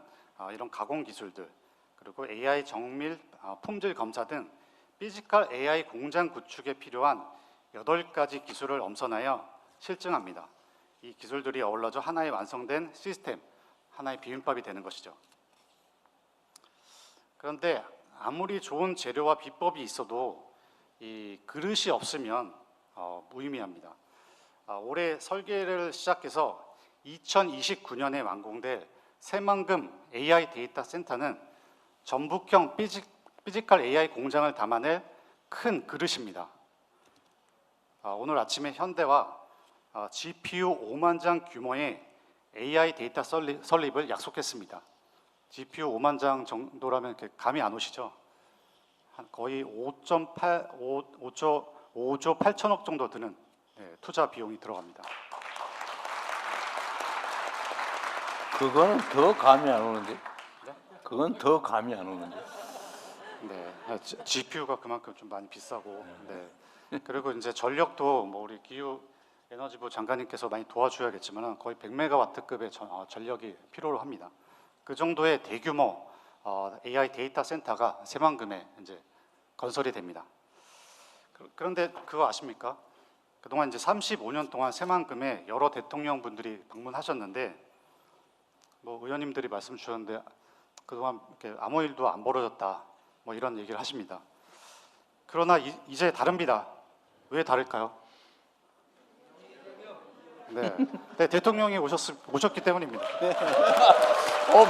이런 가공 기술들, 그리고 AI 정밀 품질 검사 등 피지컬 AI 공장 구축에 필요한 8가지 기술을 엄선하여 실증합니다. 이 기술들이 어우러져 하나의 완성된 시스템, 하나의 비빔밥이 되는 것이죠. 그런데 아무리 좋은 재료와 비법이 있어도 이 그릇이 없으면 무의미합니다. 올해 설계를 시작해서 2029년에 완공될 새만금 AI 데이터 센터는 전북형 피지컬 AI 공장을 담아낼 큰 그릇입니다. 오늘 아침에 현대와 GPU 5만 장 규모의 AI 데이터 설립을 약속했습니다. GPU 5만 장 정도라면 이렇게 감이 안 오시죠? 한 거의 5조 8천억 정도 드는 투자 비용이 들어갑니다. 그거는 더 감이 안 오는데. 그건 더 감이 안 오는데. 네, GPU가 그만큼 좀 많이 비싸고, 네. 그리고 이제 전력도 뭐 우리 기후 에너지부 장관님께서 많이 도와주셔야겠지만 거의 100메가와트급의 전력이 필요로 합니다. 그 정도의 대규모 AI 데이터 센터가 새만금에 이제 건설이 됩니다. 그런데 그거 아십니까? 그동안 이제 35년 동안 새만금에 여러 대통령분들이 방문하셨는데, 뭐 의원님들이 말씀 주셨는데 그동안 이렇게 아무 일도 안 벌어졌다, 뭐 이런 얘기를 하십니다. 그러나 이제 다릅니다. 왜 다를까요? 네, 대통령이 오셨기 때문입니다.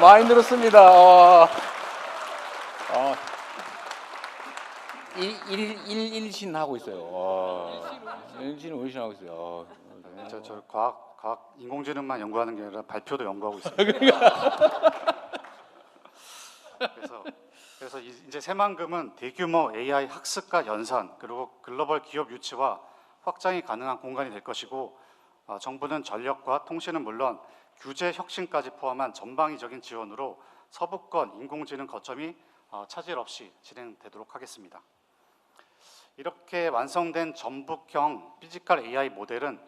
많이 늘었습니다. 일신 하고 있어요. 일신 원신 하고 있어요. 네, 저 과학 인공지능만 연구하는 게 아니라 발표도 연구하고 있어요. 그래서 이제 새만금은 대규모 AI 학습과 연산, 그리고 글로벌 기업 유치와 확장이 가능한 공간이 될 것이고, 정부는 전력과 통신은 물론 규제 혁신까지 포함한 전방위적인 지원으로 서부권 인공지능 거점이 차질 없이 진행되도록 하겠습니다. 이렇게 완성된 전북형 피지컬 AI 모델은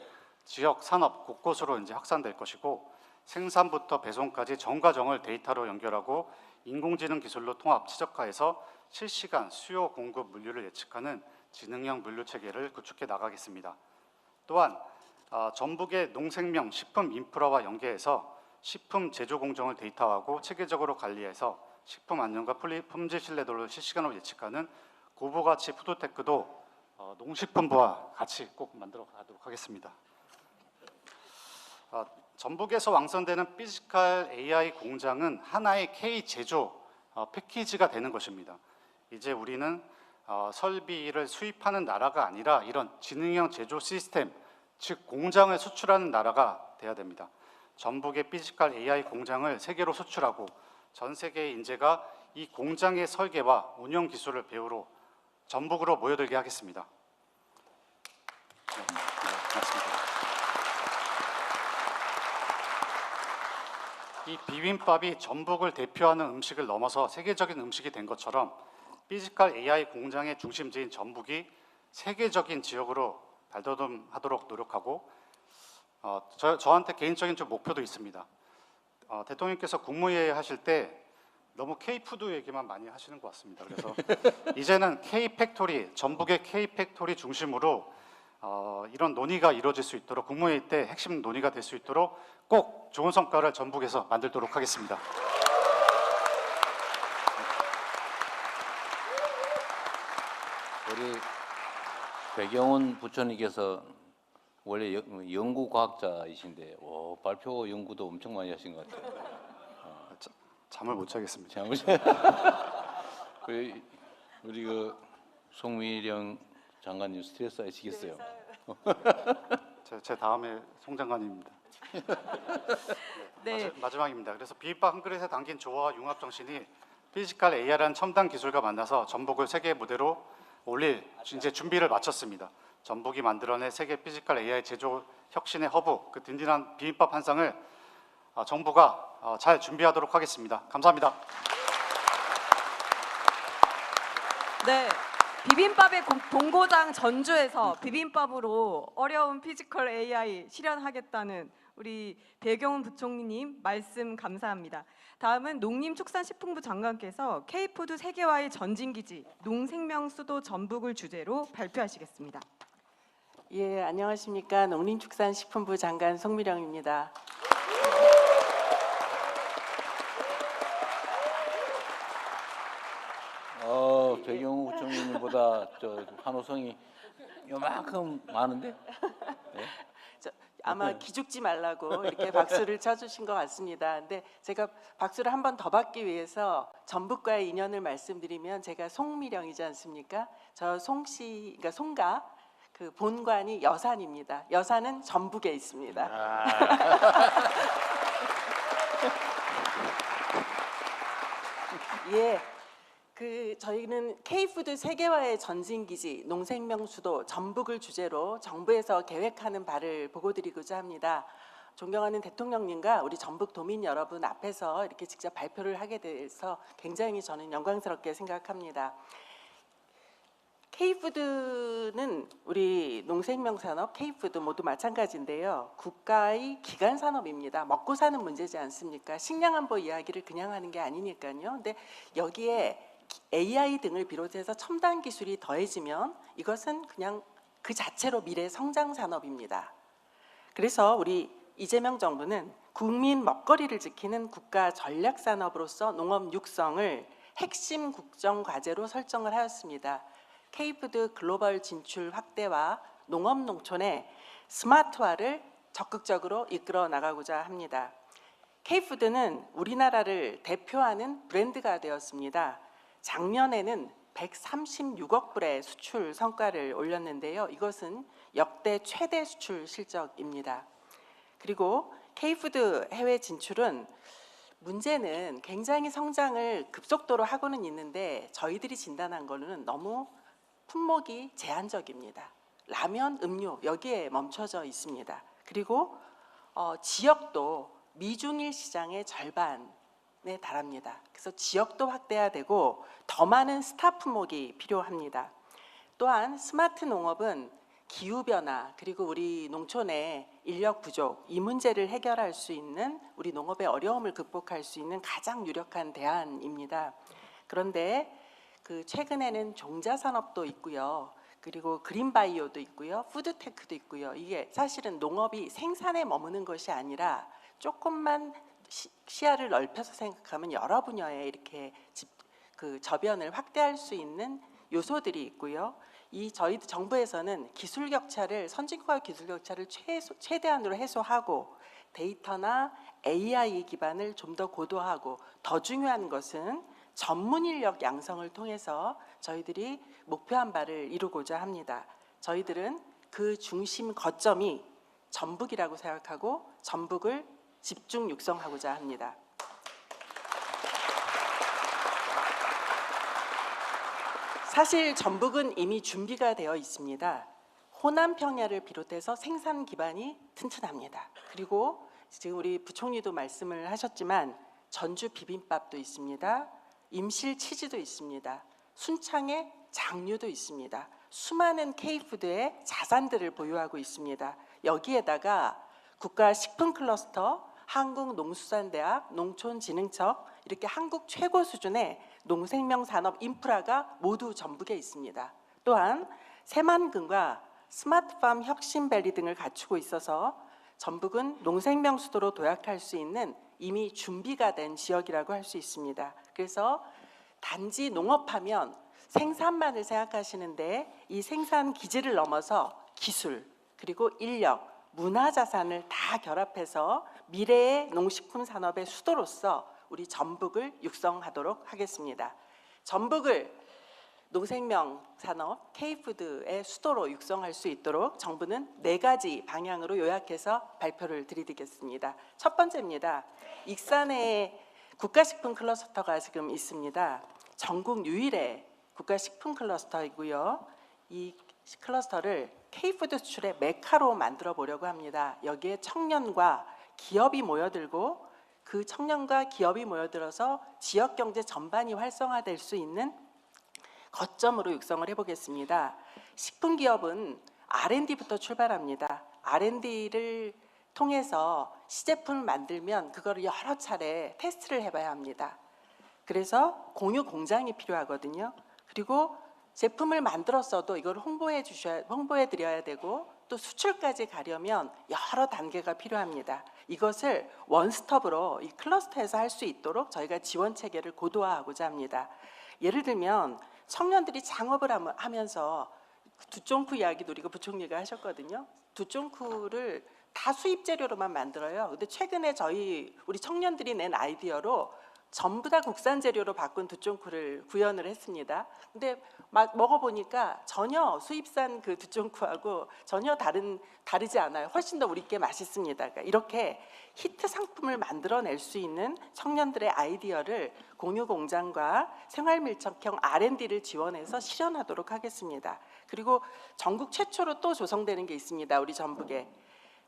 지역 산업 곳곳으로 이제 확산될 것이고, 생산부터 배송까지 전 과정을 데이터로 연결하고 인공지능 기술로 통합 최적화해서 실시간 수요 공급 물류를 예측하는 지능형 물류 체계를 구축해 나가겠습니다. 또한 전북의 농생명 식품 인프라와 연계해서 식품 제조 공정을 데이터화하고 체계적으로 관리해서 식품 안전과 품질 신뢰도를 실시간으로 예측하는 고부가치 푸드테크도 농식품부와 같이 꼭 만들어 가도록 하겠습니다. 전북에서 완성되는 피지컬 AI 공장은 하나의 K 제조 패키지가 되는 것입니다. 이제 우리는 설비를 수입하는 나라가 아니라 이런 지능형 제조 시스템, 즉 공장을 수출하는 나라가 돼야 됩니다. 전북의 피지컬 AI 공장을 세계로 수출하고 전 세계의 인재가 이 공장의 설계와 운영 기술을 배우러 전북으로 모여들게 하겠습니다. 네, 맞습니다. 이 비빔밥이 전북을 대표하는 음식을 넘어서 세계적인 음식이 된 것처럼 피지컬 AI 공장의 중심지인 전북이 세계적인 지역으로 발돋움하도록 노력하고 저한테 개인적인 좀 목표도 있습니다. 대통령께서 국무회의 하실 때 너무 K푸드 얘기만 많이 하시는 것 같습니다. 그래서 이제는 K팩토리, 전북의 K팩토리 중심으로 이런 논의가 이루어질 수 있도록 국무회의 때 핵심 논의가 될 수 있도록 꼭 좋은 성과를 전북에서 만들도록 하겠습니다. 우리 배경훈 부총리께서 원래 연구 과학자이신데 발표 연구도 엄청 많이 하신 것 같아요. 잠을 못 자겠습니다. 우리 그 송미령 장관님 스트레스 하시겠어요? 제 다음에 송 장관입니다. 네. 마지막입니다. 그래서 비빔밥 한 그릇에 담긴 조화와 융합 정신이 피지컬 AI라는 첨단 기술과 만나서 전북을 세계 무대로 올릴 이제 준비를 마쳤습니다. 전북이 만들어낸 세계 피지컬 AI 제조 혁신의 허브, 그 든든한 비빔밥 한 상을 정부가 잘 준비하도록 하겠습니다. 감사합니다. 네. 비빔밥의 본고장 전주에서 비빔밥으로 어려운 피지컬 AI 실현하겠다는 우리 배경훈 부총리님 말씀 감사합니다. 다음은 농림축산식품부 장관께서 K푸드 세계화의 전진기지 농생명수도 전북을 주제로 발표하시겠습니다. 예, 안녕하십니까. 농림축산식품부 장관 송미령입니다. 배경훈 부총리님보다 환호성이 요만큼 많은데? 네? 아마 기죽지 말라고 이렇게 박수를 쳐주신 것 같습니다. 근데 제가 박수를 한 번 더 받기 위해서 전북과의 인연을 말씀드리면 제가 송미령이지 않습니까? 저 송씨, 그러니까 송가 그 본관이 여산입니다. 여산은 전북에 있습니다. 예. 저희는 K푸드 세계화의 전진기지 농생명수도 전북을 주제로 정부에서 계획하는 바를 보고드리고자 합니다. 존경하는 대통령님과 우리 전북 도민 여러분 앞에서 이렇게 직접 발표를 하게 돼서 굉장히 저는 영광스럽게 생각합니다. K푸드는 우리 농생명산업, K푸드 모두 마찬가지인데요. 국가의 기간 산업입니다. 먹고 사는 문제지 않습니까? 식량안보 이야기를 그냥 하는 게 아니니까요. 근데 여기에 AI 등을 비롯해서 첨단 기술이 더해지면 이것은 그냥 그 자체로 미래 성장 산업입니다. 그래서 우리 이재명 정부는 국민 먹거리를 지키는 국가 전략 산업으로서 농업 육성을 핵심 국정 과제로 설정을 하였습니다. K푸드 글로벌 진출 확대와 농업 농촌의 스마트화를 적극적으로 이끌어 나가고자 합니다. K푸드는 우리나라를 대표하는 브랜드가 되었습니다. 작년에는 136억 불의 수출 성과를 올렸는데요. 이것은 역대 최대 수출 실적입니다. 그리고 K푸드 해외 진출은 문제는 굉장히 성장을 급속도로 하고는 있는데 저희들이 진단한 거는 너무 품목이 제한적입니다. 라면, 음료 여기에 멈춰져 있습니다. 그리고 지역도 미중일 시장의 절반에 달합니다. 그래서 지역도 확대해야 되고 더 많은 스타 품목이 필요합니다. 또한 스마트 농업은 기후변화 그리고 우리 농촌의 인력 부족 이 문제를 해결할 수 있는 우리 농업의 어려움을 극복할 수 있는 가장 유력한 대안입니다. 그런데 최근에는 종자산업도 있고요. 그리고 그린바이오도 있고요. 푸드테크도 있고요. 이게 사실은 농업이 생산에 머무는 것이 아니라 조금만 시야를 넓혀서 생각하면 여러 분야에 이렇게 저변을 확대할 수 있는 요소들이 있고요. 저희 정부에서는 기술 격차를 선진국과 기술 격차를 최대한으로 해소하고 데이터나 AI 기반을 좀 더 고도화하고 더 중요한 것은 전문 인력 양성을 통해서 저희들이 목표한 바를 이루고자 합니다. 저희들은 그 중심 거점이 전북이라고 생각하고 전북을 집중 육성하고자 합니다. 사실 전북은 이미 준비가 되어 있습니다. 호남 평야를 비롯해서 생산 기반이 튼튼합니다. 그리고 지금 우리 부총리도 말씀을 하셨지만 전주 비빔밥도 있습니다. 임실 치즈도 있습니다. 순창에 장류도 있습니다. 수많은 K푸드의 자산들을 보유하고 있습니다. 여기에다가 국가식품클러스터, 한국농수산대학, 농촌진흥청 이렇게 한국 최고 수준의 농생명산업 인프라가 모두 전북에 있습니다. 또한 새만금과 스마트팜 혁신밸리 등을 갖추고 있어서 전북은 농생명 수도로 도약할 수 있는 이미 준비가 된 지역이라고 할 수 있습니다. 그래서 단지 농업하면 생산만을 생각하시는데 이 생산 기지를 넘어서 기술, 그리고 인력, 문화자산을 다 결합해서 미래의 농식품 산업의 수도로서 우리 전북을 육성하도록 하겠습니다. 전북을 농생명 산업, K푸드의 수도로 육성할 수 있도록 정부는 4가지 방향으로 요약해서 발표를 드리겠습니다. 첫 번째입니다. 익산에 국가식품 클러스터가 지금 있습니다. 전국 유일의 국가식품 클러스터이고요. 이 클러스터를 K푸드 수출의 메카로 만들어 보려고 합니다. 여기에 청년과 기업이 모여들고 그 청년과 기업이 모여들어서 지역 경제 전반이 활성화될 수 있는 거점으로 육성을 해보겠습니다. 식품기업은 R&D부터 출발합니다. R&D를 통해서 시제품을 만들면 그거를 여러 차례 테스트를 해봐야 합니다. 그래서 공유 공장이 필요하거든요. 그리고 제품을 만들었어도 이걸 홍보해 드려야 되고 또 수출까지 가려면 여러 단계가 필요합니다. 이것을 원스톱으로 이 클러스터에서 할 수 있도록 저희가 지원 체계를 고도화하고자 합니다. 예를 들면 청년들이 창업을 하면서 두쫑쿠 이야기도 우리가 부총리가 하셨거든요. 두쫑쿠를 다 수입 재료로만 만들어요. 근데 최근에 우리 청년들이 낸 아이디어로 전부 다 국산 재료로 바꾼 두쫑쿠를 구현을 했습니다. 근데 막 먹어보니까 전혀 수입산 그 두쫑쿠하고 전혀 다르지 않아요. 훨씬 더 우리께 맛있습니다. 그러니까 이렇게 히트 상품을 만들어낼 수 있는 청년들의 아이디어를 공유 공장과 생활밀착형 R&D를 지원해서 실현하도록 하겠습니다. 그리고 전국 최초로 또 조성되는 게 있습니다. 우리 전북에.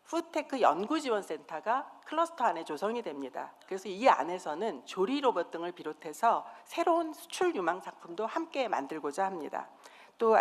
푸드테크 연구지원센터가 클러스터 안에 조성이 됩니다. 그래서 이 안에서는 조리 로봇 등을 비롯해서 새로운 수출 유망 상품도 함께 만들고자 합니다.